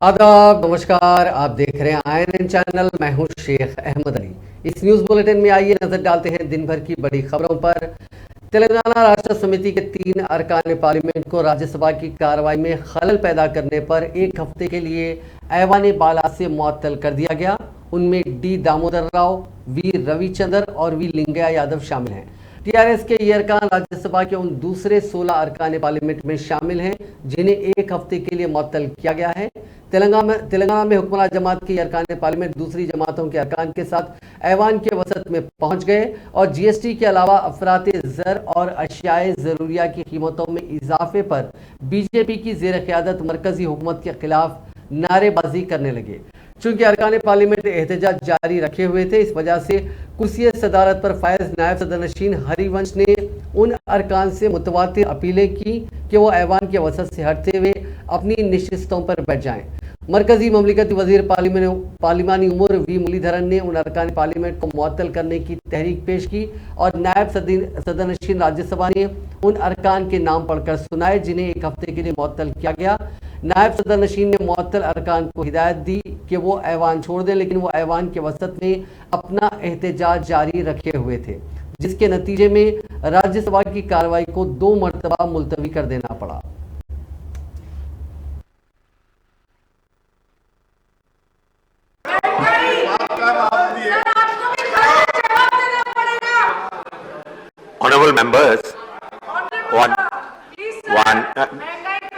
आदाब, नमस्कार। आप देख रहे हैं INN चैनल। मैं हूं शेख अहमद अली। इस न्यूज़ बुलेटिन में आइए नजर डालते हैं दिन भर की बड़ी खबरों पर। तेलंगाना राष्ट्र समिति के 3 अरकान पार्लियामेंट को राज्यसभा की कार्रवाई में खलल पैदा करने पर 1 हफ्ते के लिए ऐवान बाला से मुअत्तल कर दिया गया। उनमें डी दामोदर राव, वी रविचंद्र और वी लिंगैया यादव शामिल हैं। TRS के ये अरकान राज्यसभा के उन दूसरे 16 अरकान पार्लियामेंट में शामिल हैं जिन्हें 1 हफ्ते के लिए मुअत्तल किया गया है। तेलंगाना में हुक्मरान जमात के अरकान पार्लियामेंट दूसरी जमातों के अरकान के साथ ऐवान के वसत में पहुंच गए और GST के अलावा अफराते ज़र और अशियाए ज़रूरिया की कीमतों में इजाफे पर BJP की ज़ेर क़यादत मरकजी हुकूमत के खिलाफ नारेबाजी करने लगे। चूंकि अरकान पार्लियामेंट एहतजाज जारी रखे हुए थे, इस वजह से कुर्सी सदारत पर फायज नायब सदरनशीन हरिवंश ने उन अरकान से मुतवातिर अपीलें की कि वो ऐवान के वसत से हटते हुए अपनी नशिस्तों पर बैठ जाएं। मरकजी ममलिकती वजीर पार्लिमानी उमूर वी मुरलीधरन ने उन अरकान पार्लियामेंट को मुअत्तल करने की तहरीक पेश की और नायब सदरनशीन राज्यसभा ने उन अरकान के नाम पढ़कर सुनाए जिन्हें 1 हफ्ते के लिए मुअत्तल किया गया। नायब सदरनशीन ने मुअत्तल अरकान को हिदायत दी कि वो ऐवान छोड़ दें, लेकिन वो ऐवान के वसत में अपना एहतजाज जारी रखे हुए थे, जिसके नतीजे में राज्यसभा की कार्रवाई को 2 मरतबा मुलतवी कर देना पड़ा। Honorable members,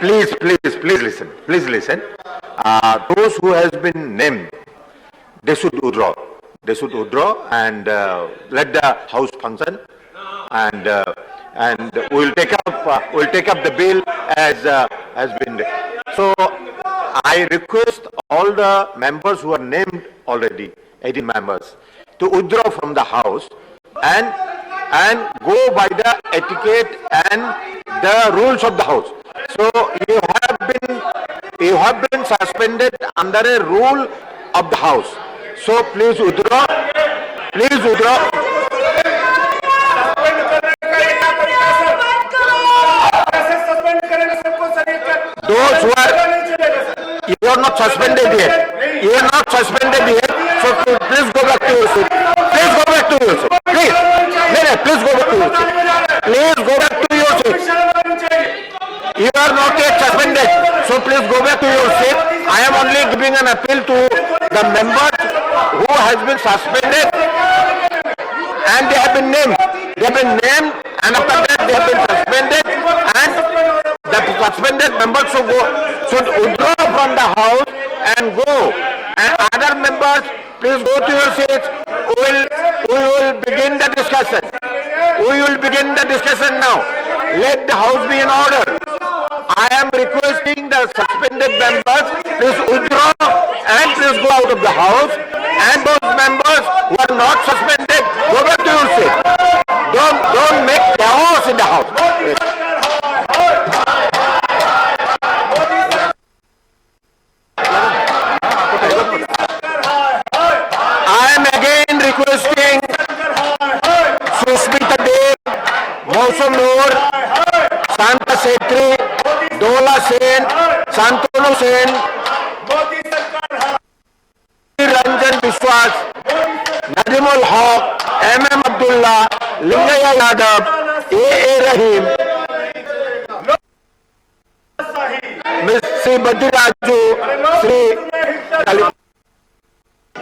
please listen. Those who has been named, they should withdraw and let the house function, and we'll take up the bill as has been. So I request all the members who are named already, 18 members, to withdraw from the house and go by the etiquette and the rules of the house. So you have been suspended under a rule of the house. So please withdraw. Those who are, you are not suspended yet. So please go back to your seat. Please go back to your seat. Please go back to your seat. You are not yet suspended. So please go back to your seat. I am only giving an appeal to the members who has been suspended and they have been named. And after that they have been suspended, and the suspended members should withdraw from the house and go. And other members, please go to your seats. We will begin the discussion. Now. Let the house be in order. I am requesting the suspended members, please withdraw and please go out of the house. And those members who are not suspended, go back to your seat. Don't make chaos in the house. I am again requesting Susmita Dev, Mausam Noor, Santa Setri, Dola Sen, Santonu Sen, Ranjan Biswas, Nadimul Haq, MM Abdullah, Lingaya Yadav, A.A. Rahim, Sri Badri Raju,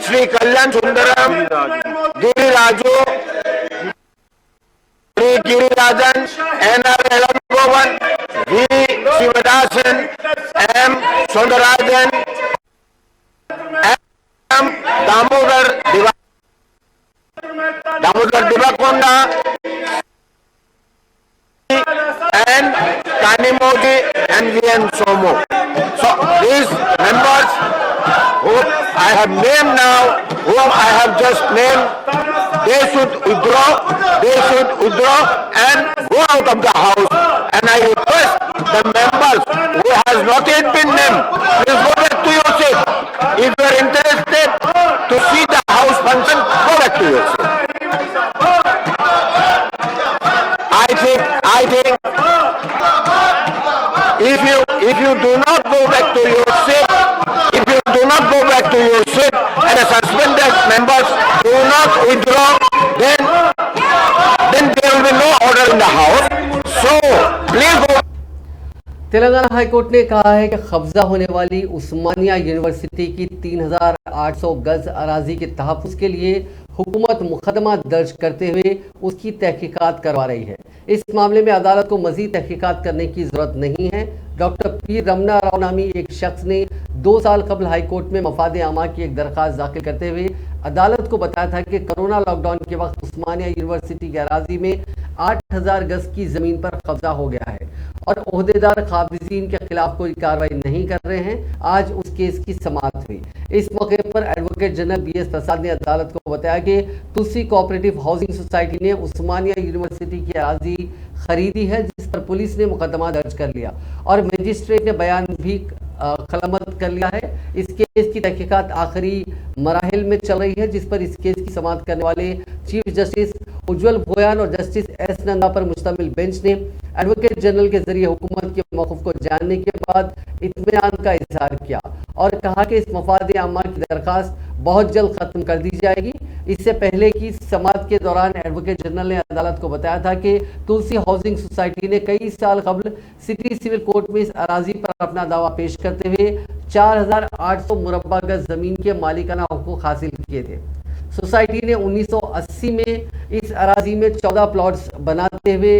Sri Kalyan Sundaram, Giri Raju, Sri Giri Rajan, N.R. Elangovan, V. Sivadasan, M. Sundarajan, M. Damodar Divakonda, and Kanimoji and V.N. Somo. So these members whom I have named now, whom I have just named, they should withdraw and go out of the house. And I request the members who has not yet been named, please go back to your seat. If you are interested to see the house function, go back to your seat. I think if you do not go back to your seat, if in the house. So please go. Telangana high court ने कहा है कि कब्जा होने वाली उस्मानिया university की 3,800 गज अराजी के तहफ्फुज के लिए हुकूमत मुकदमा दर्ज करते हुए उसकी तहकीकात करवा रही है। इस मामले में अदालत को मजीद तहकीकात करने की जरूरत नहीं है। डॉक्टर पी रमना राव नामी एक शख्स ने 2 साल कबल हाईकोर्ट में मफाद आमा की एक दरख्वास्त दाखिल करते हुए अदालत को बताया था कि कोरोना लॉकडाउन के वक्त उस्मानिया यूनिवर्सिटी के अराजी में 8,000 गज की जमीन पर कब्जा हो गया है और ओहदेदार काबिजीन के खिलाफ कोई कार्रवाई नहीं कर रहे हैं। आज उस केस की समाअत हुई। इस मौके पर एडवोकेट जनरल BS प्रसाद ने अदालत को बताया कि तुलसी कोऑपरेटिव हाउसिंग सोसाइटी ने उस्मानिया यूनिवर्सिटी की अराजी खरीदी है, जिस पर पुलिस ने मुकदमा दर्ज कर लिया और मजिस्ट्रेट ने बयान भी कलमद कर लिया है। इस केस की तहकीकात आखिरी मराहिल में चल रही है, जिस पर इस केस की समाअत करने वाले चीफ जस्टिस उज्जवल भोयान और जस्टिस S नंदा पर मुश्तमिल बेंच ने एडवोकेट जनरल के जरिए हुकूमत के मौक़िफ़ को जानने के बाद इत्मीनान का इजहार किया और कहा कि इस मफाद आमा की दरख्वास्त बहुत जल्द खत्म कर दी जाएगी। इससे पहले की समाअत के दौरान एडवोकेट जनरल ने अदालत को बताया था कि तुलसी हाउसिंग सोसाइटी ने कई साल कबल सिटी सिविल कोर्ट में इस अराजी पर अपना दावा पेश करते हुए 4,800 मुरब्बा गज जमीन के मालिकाना हुकूक हासिल किए थे। सोसाइटी ने 1980 में इस अराजी में 14 प्लॉट्स बनाते हुए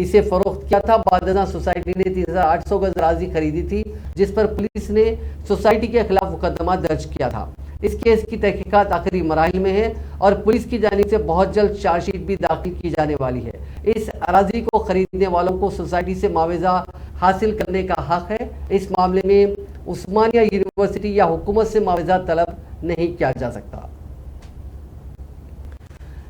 इसे फरोख्त किया था। बाद सोसाइटी ने 3,800 गज अराजी खरीदी थी, जिस पर पुलिस ने सोसाइटी के खिलाफ मुकदमा दर्ज किया था। इस केस की तहकीकात आखिरी मराहिल में है और पुलिस की जानिब से बहुत जल्द चार्जशीट भी दाखिल की जाने वाली है। इस अराजी को खरीदने वालों को सोसाइटी से मुआवजा हासिल करने का हक है। इस मामले में उस्मानिया यूनिवर्सिटी या हुकूमत से मुआवजा तलब नहीं किया जा सकता।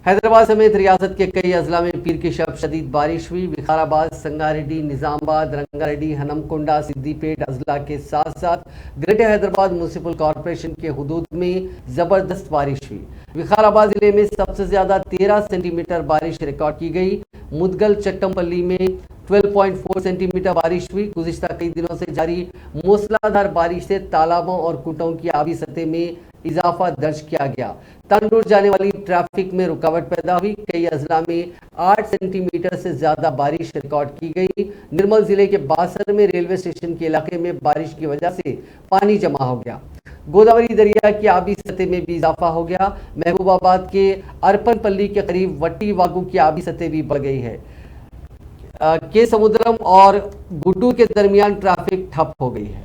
हैदराबाद समेत रियासत के कई अजला में पीर की शब शदीद बारिश हुई। विकाराबाद, संगारेड्डी, निजामाबाद, रंगारेड्डी, हनमकुंडा, सिद्दीपेट अजला के साथ साथ ग्रेटर हैदराबाद म्यूनसिपल कॉरपोरेशन के हुदूद में ज़बरदस्त बारिश हुई। विकाराबाद जिले में सबसे ज़्यादा 13 सेंटीमीटर बारिश रिकॉर्ड की गई। मुदगल चट्टमपल्ली में 12.4 सेंटीमीटर बारिश हुई। गुज़िश्ता कई दिनों से जारी मूसलाधार बारिश से तालाबों और कुटों की आबी सतह में इजाफा दर्ज किया गया। तंदुर जाने वाली ट्रैफिक में रुकावट पैदा हुई। कई अजला में 8 सेंटीमीटर से ज्यादा बारिश रिकॉर्ड की गई। निर्मल जिले के बासर में रेलवे स्टेशन के इलाके में बारिश की वजह से पानी जमा हो गया। गोदावरी दरिया की आबी सतह में भी इजाफा हो गया। महबूबाबाद के अरपनपल्ली के करीब वट्टी वागू की आबी सतह भी बढ़ गई है। के समुद्रम और गुड्डू के दरमियान ट्रैफिक ठप हो गई है।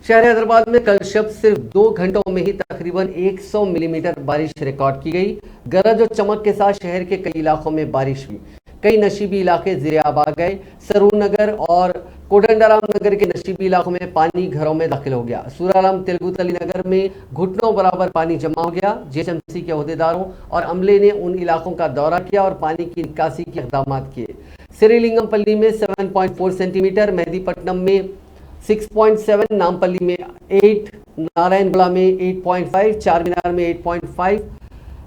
शहर हैदराबाद में कल शब सिर्फ 2 घंटों में ही तकरीबन 100 मिलीमीटर बारिश रिकॉर्ड की गई। गरज और चमक के साथ शहर के कई इलाकों में बारिश हुई। कई नशीबी इलाके ज़ेरे-आब आ गए। सरूर नगर और कोदंडराम नगर के नशीबी इलाकों में पानी घरों में दाखिल हो गया। सूराराम तेलुगुतली नगर में घुटनों बराबर पानी जमा हो गया। जीएचएमसी के अहदेदारों और अमले ने उन इलाकों का दौरा किया और पानी की निकासी के इक़दाम किए। श्रीलिंगमपल्ली में 7.4 सेंटीमीटर, मेहदीपट्टनम में 6.7, नामपल्ली में 8, नारायणगुड़ा में 8.5, चारमीनार में 8.5,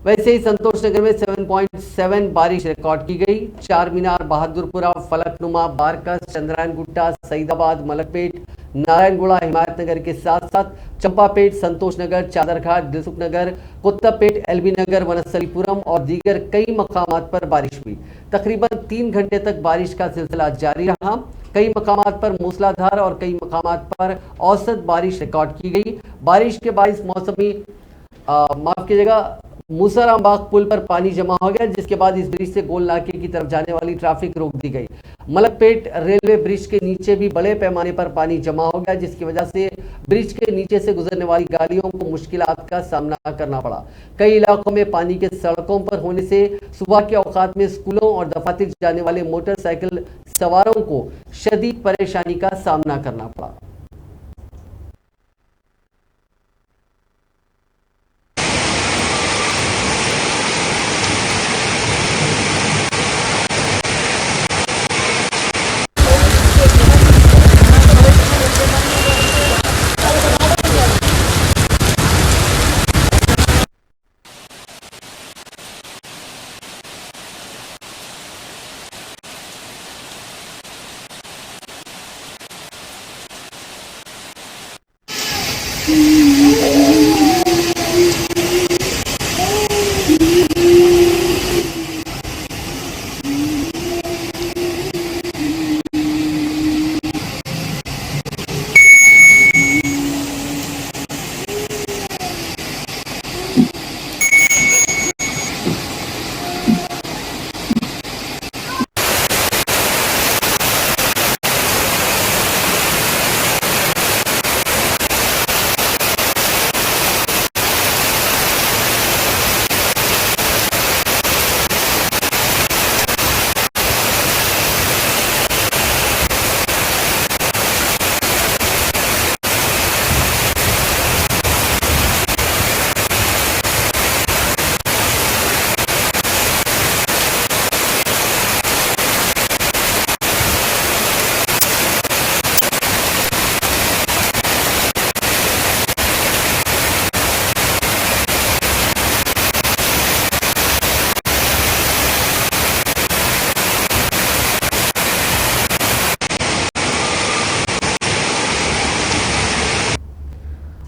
वैसे ही संतोष नगर में 7.7 बारिश रिकॉर्ड की गई। चारमीनार, बहादुरपुरा, फलकनुमा, बारकस, चंद्रायन गुट्टा, सईदाबाद, मलकपेट, नारायणगुड़ा, हिमायतनगर के साथ साथ चंपापेट, संतोष नगर, चादरघाट, दिलसुख नगर, कुत्तापेट, एलबी नगर, वनस्थलीपुरम और दीगर कई मकामात पर बारिश हुई। तकरीबन 3 घंटे तक बारिश का सिलसिला जारी रहा। कई मकामात पर मूसलाधार और कई मकामात पर औसत बारिश रिकॉर्ड की गई। बारिश के बाइस मौसमी माफ कीजिएगा मूसाराम बाग पुल पर पानी जमा हो गया, जिसके बाद इस ब्रिज से गोल नाके की तरफ जाने वाली ट्रैफिक रोक दी गई। मलकपेट रेलवे ब्रिज के नीचे भी बड़े पैमाने पर पानी जमा हो गया, जिसकी वजह से ब्रिज के नीचे से गुजरने वाली गाड़ियों को मुश्किलात का सामना करना पड़ा। कई इलाकों में पानी के सड़कों पर होने से सुबह के औकात में स्कूलों और दफातर जाने वाले मोटरसाइकिल सवारों को शदीद परेशानी का सामना करना पड़ा।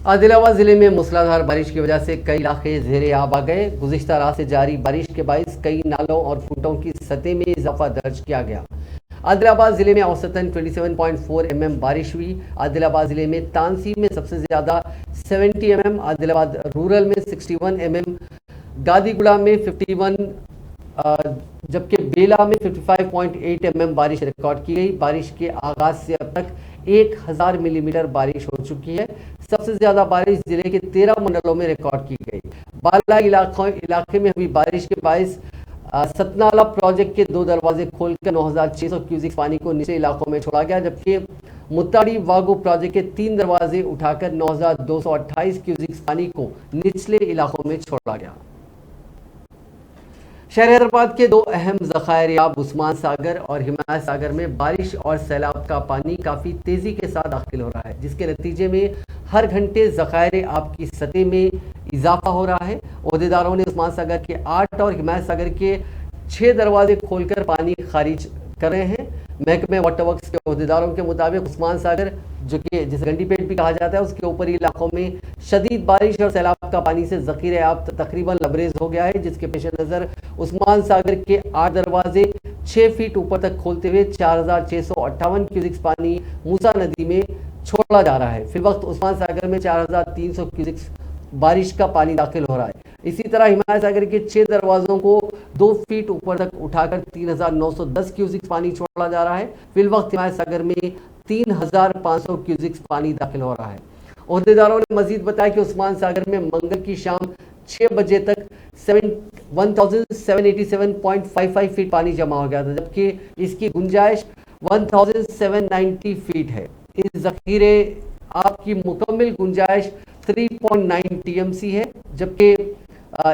आदिलाबाद जिले में मूसलाधार बारिश की वजह से कई इलाके ज़ेरे-आब आ गए। गुज़िश्ता रात से जारी बारिश के बाइस कई नालों और फुटों की सतह में इजाफा दर्ज किया गया। आदिलाबाद जिले में औसतन 27.4 mm बारिश हुई। आदिलाबाद जिले में तानसी में सबसे ज्यादा 70 mm, आदिलाबाद रूरल में 61 mm, गादीगुड़ा में 51, जबकि बेला में 55.8 mm बारिश रिकॉर्ड की गई। बारिश के आगाज से अब तक 1000 मिलीमीटर बारिश हो चुकी है। सबसे ज्यादा बारिश जिले के 13 मंडलों में रिकॉर्ड की गई। बाला इलाके में हुई बारिश के बाइस सतनाला प्रोजेक्ट के 2 दरवाजे खोलकर 9600 क्यूसिक पानी को निचले इलाकों में छोड़ा गया, जबकि मुत्ताड़ी वागू प्रोजेक्ट के 3 दरवाजे उठाकर 9228 क्यूसिक पानी को निचले इलाकों में छोड़ा गया। शहर हैदराबाद के 2 अहम ज़खायर-ए-आब उस्मान सागर और हिमायत सागर में बारिश और सैलाब का पानी काफ़ी तेज़ी के साथ दाखिल हो रहा है, जिसके नतीजे में हर घंटे ज़खायर-ए-आब की सतह में इजाफा हो रहा है। ओहदेदारों ने उस्मान सागर के 8 और हिमायत सागर के 6 दरवाजे खोलकर पानी खारिज कर रहे हैं। महकमे वाटर वर्क्स के ओहदेदारों के मुताबिक उस्मान सागर, जो कि जिसे गंडीपेट भी कहा जाता है, उसके ऊपरी इलाकों में शदीद बारिश और सैलाब का पानी से ज़ख़ीर-ए-आब तकरीबन लबरेज हो गया है, जिसके पेश नज़र उस्मान सागर के 8 दरवाजे 6 फीट ऊपर तक खोलते हुए 4658 क्यूसिक पानी मूसा नदी में छोड़ा जा रहा है। फिल वक्त उस्मान सागर में 4300 क्यूसिक बारिश का पानी दाखिल हो रहा है। इसी तरह हिमायत सागर के 6 दरवाजों को 2 फीट ऊपर तक उठाकर 3910 क्यूसिक पानी छोड़ा जा रहा है। फिल वक्त हिमायत सागर में 3500 क्यूसिक पानी दाखिल हो रहा है। ओहदेदारों ने मजीद बताया कि उस्मान सागर में मंगल की शाम 6 बजे तक 1787.55 फीट पानी जमा हो गया था, जबकि इसकी गुंजाइश 1790 फीट है। इस जखीरे आपकी मुकम्मल गुंजाइश 3.9 टीएमसी है, जबकि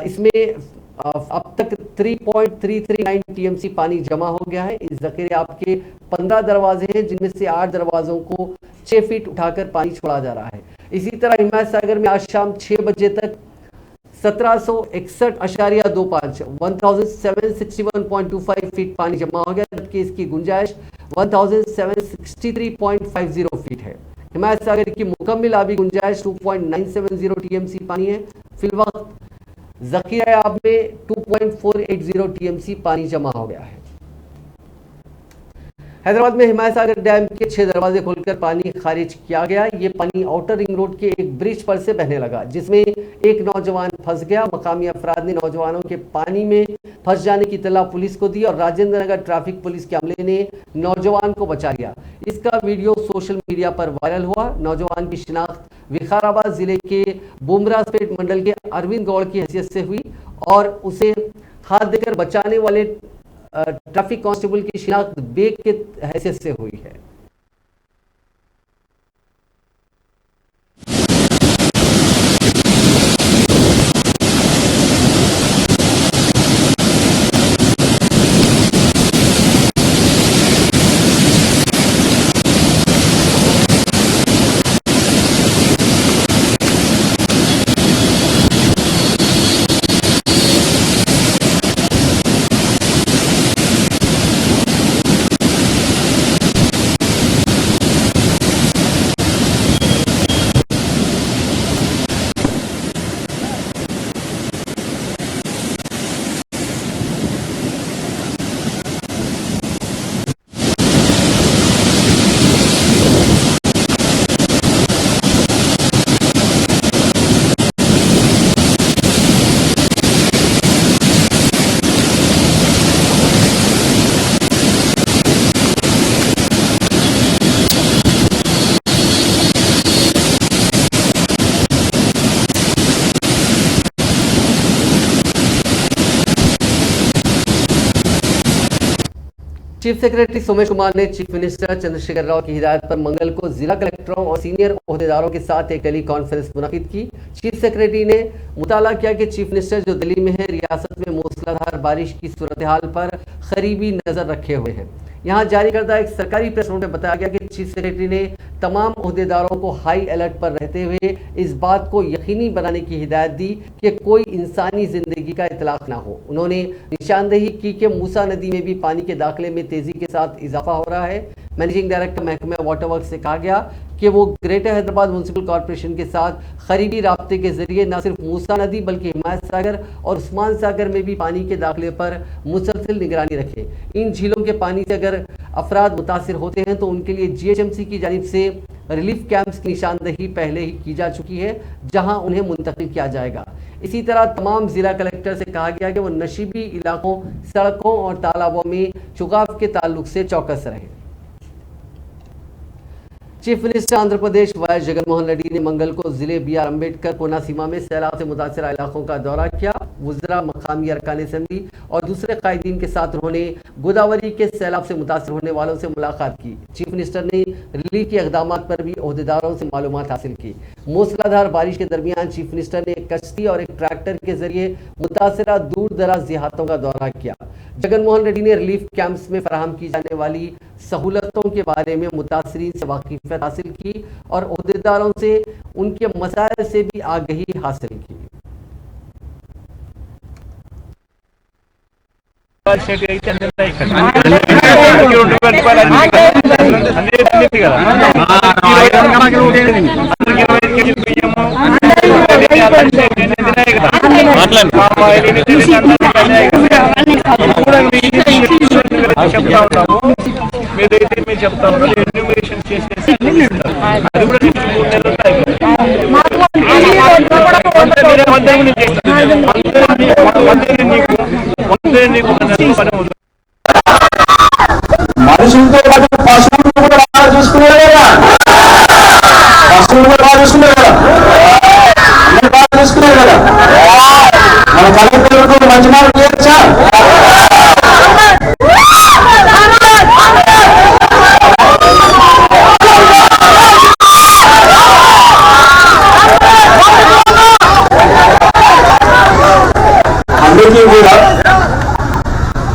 इसमें अब तक 3.339 टीएमसी पानी जमा हो गया है। इस जखीरे आपके 15 दरवाजे हैं, जिनमें से 8 दरवाजों को 6 फीट उठाकर पानी छोड़ा जा रहा है। इसी तरह हिमायत सागर में आज शाम 6 बजे तक 1761.25 1761.25 फीट पानी जमा हो गया, जबकि इसकी गुंजाइश 1763.50 फीट है। हिमायत सागर की मुकम्मल आबी गुंजाइश 2.970 टीएमसी पानी है। फिलवक्त जखीरा आब में 2.480 टीएमसी पानी जमा हो गया है। हैदराबाद में हिमायत सागर डैम के 6 दरवाजे खोलकर पानी खारिज किया गया। ये पानी आउटर रिंग रोड के एक ब्रिज पर से बहने लगा, जिसमें एक नौजवान फंस गया। मकामी अफराद ने नौजवानों के पानी में फंस जाने की इत्तला पुलिस को दी और राजेंद्र नगर ट्रैफिक पुलिस के अमले ने नौजवान को बचा लिया। इसका वीडियो सोशल मीडिया पर वायरल हुआ। नौजवान की शिनाख्त विकाराबाद जिले के बुमराहपेट मंडल के अरविंद गौड़ की हैसियत से हुई और उसे हाथ देकर बचाने वाले ट्रैफिक कांस्टेबल की शिनाख्त बेग के हैसियत से हुई है। चीफ सेक्रेटरी सोमेश कुमार ने चीफ मिनिस्टर चंद्रशेखर राव की हिदायत पर मंगल को जिला कलेक्टरों और सीनियर ओहदेदारों के साथ एक टेली कॉन्फ्रेंस मुनक्किद की। चीफ सेक्रेटरी ने मुताला किया कि चीफ मिनिस्टर जो दिल्ली में है, रियासत में मूसलाधार बारिश की सूरत हाल पर करीबी नजर रखे हुए हैं। यहाँ जारी करदा एक सरकारी प्रेस नोट में बताया गया कि चीफ सेक्रेटरी ने तमाम ओहदेदारों को हाई अलर्ट पर रहते हुए इस बात को यकीनी बनाने की हिदायत दी कि कोई इंसानी जिंदगी का इतलाफ ना हो। उन्होंने निशानदेही की कि मूसा नदी में भी पानी के दाखिले में तेजी के साथ इजाफा हो रहा है। मैनेजिंग डायरेक्टर महकमा वाटर वर्क से कहा गया कि वो ग्रेटर हैदराबाद म्यूनसिपल कॉरपोरेशन के साथ करीबी राब्ते के जरिए न सिर्फ मूसा नदी बल्कि हिमायत सागर और उस्मान सागर में भी पानी के दाखिले पर मुसलसल निगरानी रखें। इन झीलों के पानी से अगर अफराद मुतासिर होते हैं तो उनके लिए GHMC की जानिब से रिलीफ कैंप्स की निशानदेही पहले ही की जा चुकी है, जहां उन्हें मुंतकिल किया जाएगा। इसी तरह तमाम जिला कलेक्टर से कहा गया कि वो नशीबी इलाकों, सड़कों और तालाबों में चुगाव के ताल्लुक से चौकस रहें। Chief minister Andhra Pradesh vice Jagan Mohan Reddy ने मंगल को जिले BR अम्बेडकर कोनासीमा में सैलाब से मुतासर इलाकों का दौरा किया। वुज़रा, मकामी अरकान असेंबली और दूसरे कायदीन के साथ उन्होंने गोदावरी के सैलाब से मुतासर होने वालों से मुलाकात की। चीफ मिनिस्टर ने रिलीफ के इक़दाम पर भी ओहदेदारों से मालूमात हासिल की। मूसलाधार बारिश के दरमियान चीफ मिनिस्टर ने एक कश्ती और एक ट्रैक्टर के जरिए मुतासरा दूर दराज देहातों का दौरा किया। जगन मोहन रेड्डी ने रिलीफ कैंप्स में फराहम की जाने वाली सहूलतों के बारे में मुतासरीन से वाकिफियत हासिल की और ओहदेदारों से उनके मसाइल से भी आगही हासिल की। మనుషులతో పాటు పశువులు కూడా చూసుకునేవారు కదా, పశువులు కూడా చూసుకునేవారు. సచివాలయం చేయొచ్చా? అందరికీ కూడా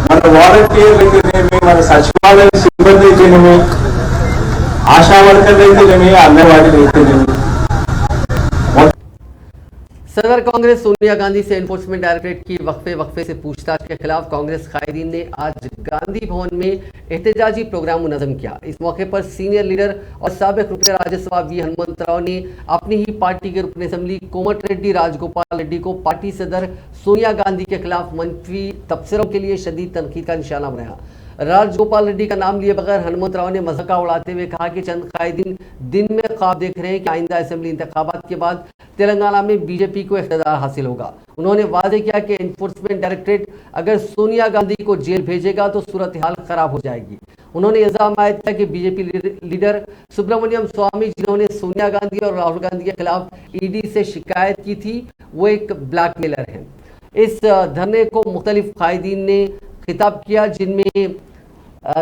మన వాలంటీర్లు అయితేనేమి, మన సచివాలయ సిబ్బంది అయితేనేమి, ఆశా వర్కర్లు అయితేనేమి, అంగన్వాడీలు అయితేనేమి, सदर कांग्रेस सोनिया गांधी से एनफोर्समेंट डायरेक्टरेट की वक्फे से पूछताछ के खिलाफ कांग्रेस कायदीन ने आज गांधी भवन में एहतजाजी प्रोग्राम मुनज़्ज़म किया। इस मौके पर सीनियर लीडर और साबिक रुकन राज्यसभा वी हनुमंतराव ने अपनी ही पार्टी के रुकन असेंबली कोमट रेड्डी राजगोपाल रेड्डी को पार्टी सदर सोनिया गांधी के खिलाफ मनफी तबसरों के लिए शदीद तनकीद का निशाना बनाया। राजगोपाल रेड्डी का नाम लिए बगैर हनुमंतराव ने मजाका उड़ाते हुए कहा कि चंद कायदीन दिन में ख्वाब देख रहे हैं कि आइंदा असेंबली इंतखाबात के बाद तेलंगाना में बीजेपी को इख्तियार हासिल होगा। उन्होंने वादे किया कि एनफोर्समेंट डायरेक्टरेट अगर सोनिया गांधी को जेल भेजेगा तो सूरत हाल खराब हो जाएगी। उन्होंने इल्जाम आयद किया कि बीजेपी लीडर सुब्रमण्यम स्वामी, जिन्होंने सोनिया गांधी और राहुल गांधी के खिलाफ ईडी से शिकायत की थी, वो एक ब्लैकमेलर हैं। इस धरने को मुख्तलिफ कायदीन ने खिताब किया, जिनमें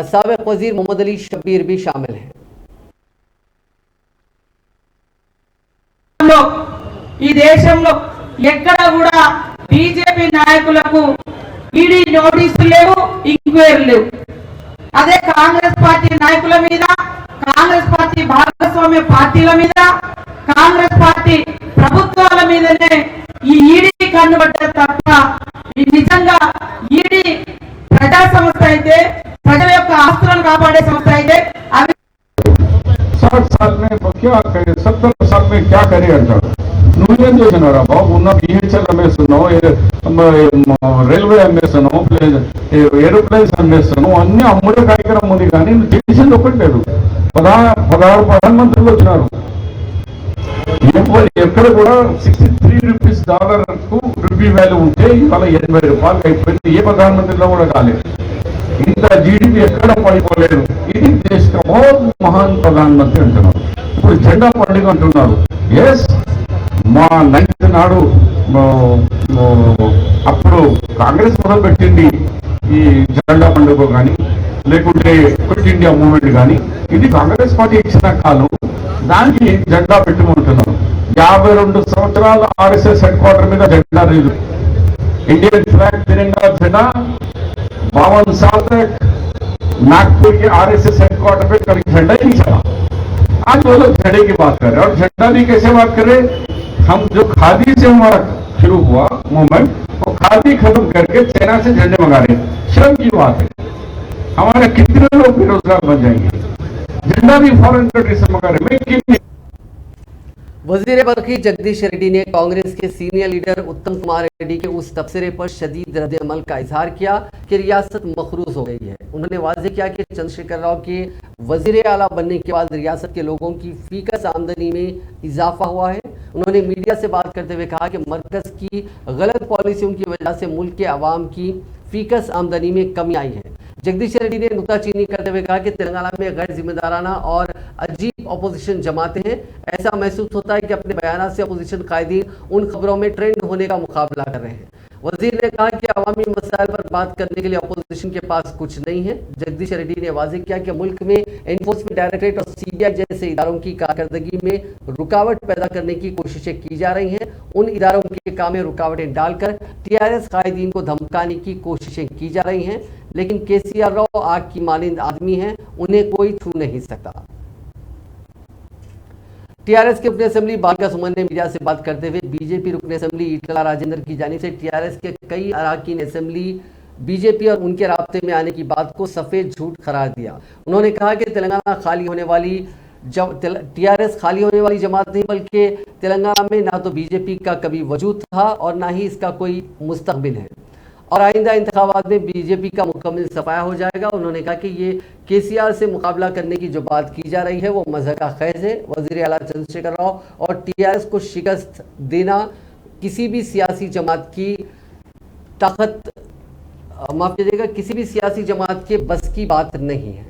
साबिक वजीर मोहम्मद अली शब्बीर भी शामिल हैं। ఈ దేశంలో ఎక్కడ కూడా బీజేపీ నాయకులకు ఈడీ నోటీసులు లేవు, ఎంక్వైరీలు లేవు. అదే కాంగ్రెస్ పార్టీ నాయకుల మీద, కాంగ్రెస్ పార్టీ భాగస్వామ్య పార్టీల మీద, కాంగ్రెస్ పార్టీ ప్రభుత్వాల మీదనే ఈ ఈడీ కన్నుబడ్డ తప్ప ఈ నిజంగా ఈడీ ప్రజా సంస్థ అయితే, ప్రజల యొక్క ఆస్తులను కాపాడే సంస్థ అయితే అవి 60 साल में क्या करे, 70 साल में क्या करे अंటారు. నువ్వేం చేసినారా బాబు? ఉన్న బిహెచ్ఎల్ అమ్మేస్తున్నావు, రైల్వే అమ్మేస్తున్నావు, ఏరోప్లేన్స్ అమ్మేస్తున్నావు, అన్ని అమ్ముడే కార్యక్రమం ఉంది. కానీ నువ్వు చేసింది ఒకటి లేదు. 16 ప్రధానమంత్రులు వచ్చినారు. ఎక్కడ కూడా 63 రూపీస్ డాలర్కు రూపీ వాల్యూ ఉంటే ఇవాళ 80 రూపాయలు అయిపోయింది. ఏ ప్రధానమంత్రిలో కూడా కాలేదు. ఇంత జీడిపి ఎక్కడ పడిపోలేదు. ఇది దేశ మహాన్ ప్రధానమంత్రి అంటున్నారు. ఇప్పుడు జెండా పండుగ అంటున్నారు. ఎస్, మా 9th నాడు అప్పుడు కాంగ్రెస్ మొదలు పెట్టింది ఈ జెండా పండుగ కానీ, లేకుంటే క్విట్ ఇండియా మూవ్మెంట్ కానీ. ఇది కాంగ్రెస్ పార్టీ ఇచ్చిన కాలం, దానికి జెండా పెట్టమంటున్నారు. 52 సంవత్సరాల ఆర్ఎస్ఎస్ హెడ్ క్వార్టర్ మీద జెండా లేదు. इंडियन फ्लैग तिरंगा झंडा 52 साल तक नागपुर के आरएसएस हेडक्वार्टर पे कभी झंडा ही नहीं चला। आज वो लोग झंडे की बात कर रहे हैं। और झंडा भी कैसे बात कर रहे? हम जो खादी से हमारा शुरू हुआ मूवमेंट, वो खादी खत्म करके चाइना से झंडे मंगा रहे हैं। शर्म की बात है। हमारे कितने लोग बेरोजगार बन जाएंगे। झंडा भी फॉरेन कंट्री से मंगा रहे हैं। वजीर बरखी जगदीश रेड्डी ने कांग्रेस के सीनियर लीडर उत्तम कुमार रेड्डी के उस तबसरे पर शदीद रद्द-ए-अमल का इजहार किया कि रियासत मखरूज हो गई है। उन्होंने वाज़ेह किया कि चंद्रशेखर राव के वजीर आला बनने के बाद रियासत के लोगों की फीकस आमदनी में इजाफा हुआ है। उन्होंने मीडिया से बात करते हुए कहा कि मरकज़ की गलत पॉलिसियों की वजह से मुल्क के अवाम की फीकस आमदनी में कमी आई है। जगदीश रेड्डी ने नुक्ताचीनी करते हुए कहा कि तेलंगाना में गैर जिम्मेदाराना और अजीब अपोजिशन जमाते हैं। ऐसा महसूस होता है कि अपने बयान से अपोजिशन कायदीन उन खबरों में ट्रेंड होने का मुकाबला कर रहे हैं। वजीर ने कहा कि अवामी मसाइल पर बात करने के लिए अपोजिशन के पास कुछ नहीं है। जगदीश रेड्डी ने वाज़ेह किया कि मुल्क में एनफोर्समेंट डायरेक्टरेट और सीबीआई जैसे इदारों की कारकर्दगी में रुकावट पैदा करने की कोशिशें की जा रही हैं। उन इदारों के काम में रुकावटें डालकर टीआरएस कायदीन को धमकाने की कोशिशें की जा रही हैं, लेकिन केसीआर राव आग की मानिंद आदमी हैं, उन्हें कोई छू नहीं सकता। टीआरएस के रुकन असेंबली बालिका सुमन ने मीडिया से बात करते हुए बीजेपी रुकन असेंबली ईटला राजेंद्र की जानिब से टीआरएस के कई अरकान असेंबली बीजेपी और उनके राब्ते में आने की बात को सफेद झूठ करार दिया। उन्होंने कहा कि तेलंगाना खाली होने वाली टीआरएस खाली होने वाली जमात नहीं, बल्कि तेलंगाना में ना तो बीजेपी का कभी वजूद था और ना ही इसका कोई मुस्तकबिल है और आइंदा इंतखाबात में बीजेपी का मुकम्मल सफाया हो जाएगा। उन्होंने कहा कि ये केसीआर से मुकाबला करने की जो बात की जा रही है वो मज़हब का खैज है। वज़ीर आला चंद्रशेखर राव और टीआरएस को शिकस्त देना किसी भी सियासी जमात की ताकत, माफ कीजिएगा, किसी भी सियासी जमात के बस की बात नहीं है।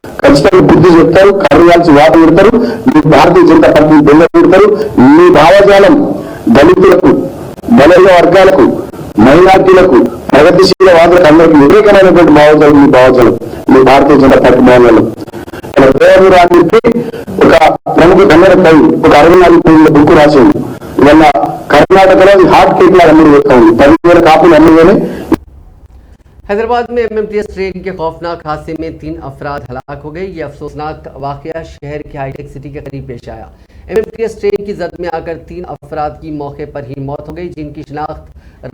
ఖచ్చితంగా బుద్ధి చెప్తారు, కార్యాల్సి వాటి పెడతారు, భారతీయ జనతా పార్టీ బెల్ల పెడతారు. మీ భావజాలం దళితులకు బలైన వర్గాలకు మైనార్టీలకు ప్రగతిశీలవాదులకు అందరికీ వ్యతిరేకమైనటువంటి భావజాలం ఈ భారతీయ జనతా పార్టీ భవనంలో అని చెప్పి ఒక ప్రముఖ కన్నడ కవి ఒక 64 పేజీల బుక్ రాసింది. ఇవల్ల కర్ణాటకలో హాట్ కేక్ లాగా అన్ని వేస్తా ఉంది. 10,000 కాపీలు అన్ని. हैदराबाद में एमएमटीएस ट्रेन के खौफनाक हादसे में 3 अफराद हलाक हो गए। ये अफसोसनाक वाकया शहर के हाईटेक सिटी के करीब पेश आया। एमएमटीएस ट्रेन की जद में आकर 3 अफराद की मौके पर ही मौत हो गई, जिनकी शिनाख्त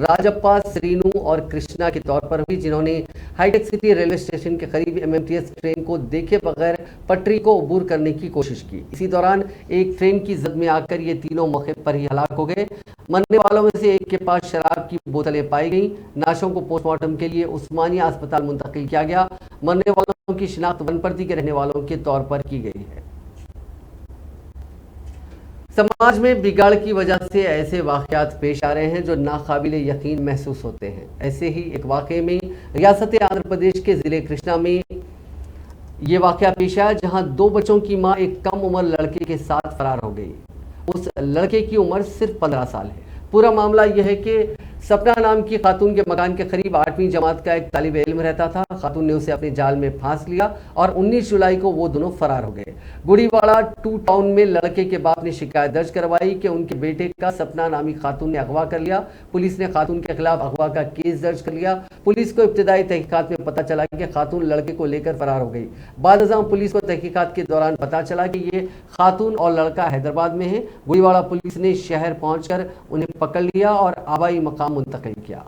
राजप्पा, श्रीनू और कृष्णा के तौर पर हुई, जिन्होंने हाईटेक सिटी रेलवे स्टेशन के करीब एमएमटीएस ट्रेन को देखे बगैर पटरी को अबूर करने की कोशिश की। इसी दौरान एक ट्रेन की जद में आकर ये तीनों मौके पर ही हलाक हो गए। मरने वालों में से एक के पास शराब की बोतलें पाई गई। नाशों को पोस्टमार्टम के लिए उस्मानिया अस्पताल मुंतकिल किया गया। मरने वालों की शिनाख्त वनपर्ती के रहने वालों के तौर पर की गई है। समाज में बिगाड़ की वजह से ऐसे वाकयात पेश आ रहे हैं जो नाकाबिले यकीन महसूस होते हैं। ऐसे ही एक वाकये में रियासत आंध्र प्रदेश के जिले कृष्णा में ये वाकया पेश आया, जहां 2 बच्चों की मां एक कम उम्र लड़के के साथ फरार हो गई। उस लड़के की उम्र सिर्फ 15 साल है। पूरा मामला यह है कि सपना नाम की खातून के मकान के करीब 8वीं जमात का एक तालिब इल्म रहता था। खातून ने उसे अपने जाल में फांस लिया और 19 जुलाई को वो दोनों फरार हो गए। गुड़ीवाड़ा 2 टाउन में लड़के के बाप ने शिकायत दर्ज करवाई कि उनके बेटे का सपना नामी खातून ने अगवा कर लिया। पुलिस ने खातून के खिलाफ अगवा का केस दर्ज कर लिया। पुलिस को इब्तिदाई तहकीकात में पता चला कि खातून लड़के को लेकर फरार हो गई। बाद पुलिस को तहकीकात के दौरान पता चला कि ये खातून और लड़का हैदराबाद में है। गुड़ीवाड़ा पुलिस ने शहर पहुंचकर उन्हें पकड़ लिया और आबाई मकाम मुंतकिल किया।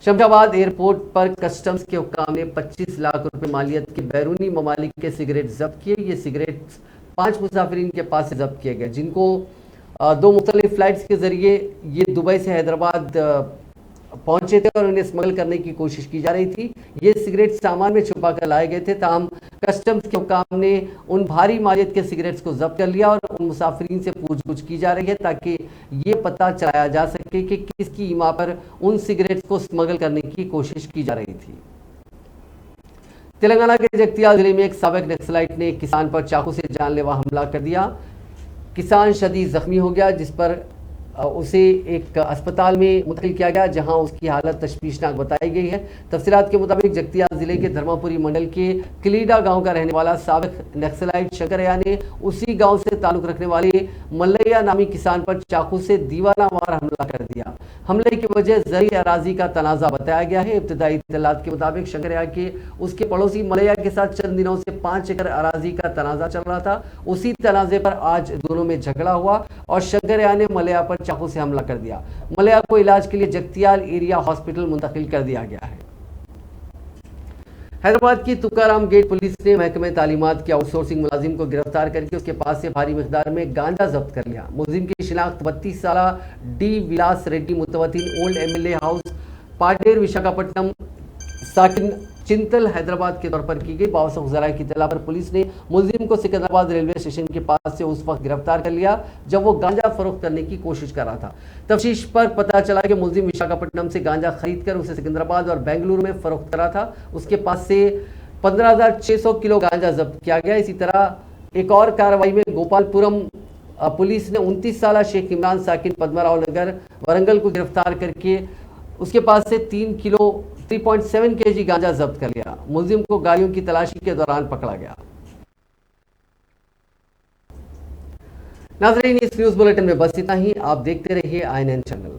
शमशाबाद एयरपोर्ट पर कस्टम्स के हुक्काम ने 25 लाख रुपए मालियत के बैरूनी ममालिक के सिगरेट जब्त किए। ये सिगरेट 5 मुसाफिरीन के पास से जब्त किए गए, जिनको 2 मुख्तलिफ फ्लाइट्स के जरिए ये दुबई से हैदराबाद पहुंचे थे और उन्हें स्मगल करने की कोशिश की जा रही थी। ये सिगरेट सामान में छुपा कर लाए गए थे। ताहम कस्टम्स के हुक्काम ने उन भारी मालियत के सिगरेट्स को जब्त कर लिया और उन मुसाफिरीन से पूछगछ की जा रही है ताकि ये पता चलाया जा सके कि किसकी ईमा पर उन सिगरेट्स को स्मगल करने की कोशिश की जा रही थी। तेलंगाना के जगतियाल जिले में एक साबिक नक्सलाइट ने एक किसान पर चाकू से जानलेवा हमला कर दिया। किसान शदीद जख्मी हो गया, जिस पर उसे एक अस्पताल में मुंतकिल किया गया, जहां उसकी हालत तशवीशनाक बताई गई है। तफसीलात के मुताबिक जगतियाल जिले के धर्मापुरी मंडल के किलीडा गांव का रहने वाला साबिक नक्सलाइट शंकरैया ने उसी गांव से ताल्लुक रखने वाले मल्लैया नामी किसान पर चाकू से दीवानावार हमला कर दिया। हमले की वजह जरी अराजी का तनाज़ा बताया गया है। इब्तिदाई इत्तलात के मुताबिक शंकरैया के उसके पड़ोसी मल्लैया के साथ चंद दिनों से 5 एकड़ अराजी का तनाज़ा चल रहा था। उसी तनाज़े पर आज दोनों में झगड़ा हुआ और शंकरैया ने मल्लैया पर चाकू से हमला कर दिया। मल्लैया को इलाज के लिए जगतियाल एरिया हॉस्पिटल मुंतकिल कर दिया गया है। हैदराबाद की तुकाराम गेट पुलिस ने महकमे तालीमात के आउटसोर्सिंग मुलाजिम को गिरफ्तार करके उसके पास से भारी मिकदार में गांजा जब्त कर लिया। मुलजिम की शिनाख्त 32 साल डी विलास रेड्डी मुतवतिन old MLA house Pader Visakhapatnam साकिन चिंतल हैदराबाद के तौर पर की गई। बावसा गुजारा की इत्तला पर पुलिस ने मुलजिम को सिकंदराबाद रेलवे स्टेशन के पास से उस वक्त गिरफ्तार कर लिया जब वो गांजा फरोख्त करने की कोशिश कर रहा था। तफ्तीश पर पता चला कि मुलजिम विशाखापट्टनम से गांजा खरीदकर उसे सिकंदराबाद और बेंगलुरु में फरोख्त कर रहा था। उसके पास से 15,600 किलो गांजा जब्त किया गया। इसी तरह एक और कार्रवाई में गोपालपुरम पुलिस ने 29 साल शेख इमरान साकिन पद्माराव नगर वरंगल को गिरफ्तार करके उसके पास से 3.7 kg गांजा जब्त कर लिया। मुलजिम को गाड़ियों की तलाशी के दौरान पकड़ा गया। नाज़रीन, इस न्यूज़ बुलेटिन में बस इतना ही। आप देखते रहिए INN चैनल।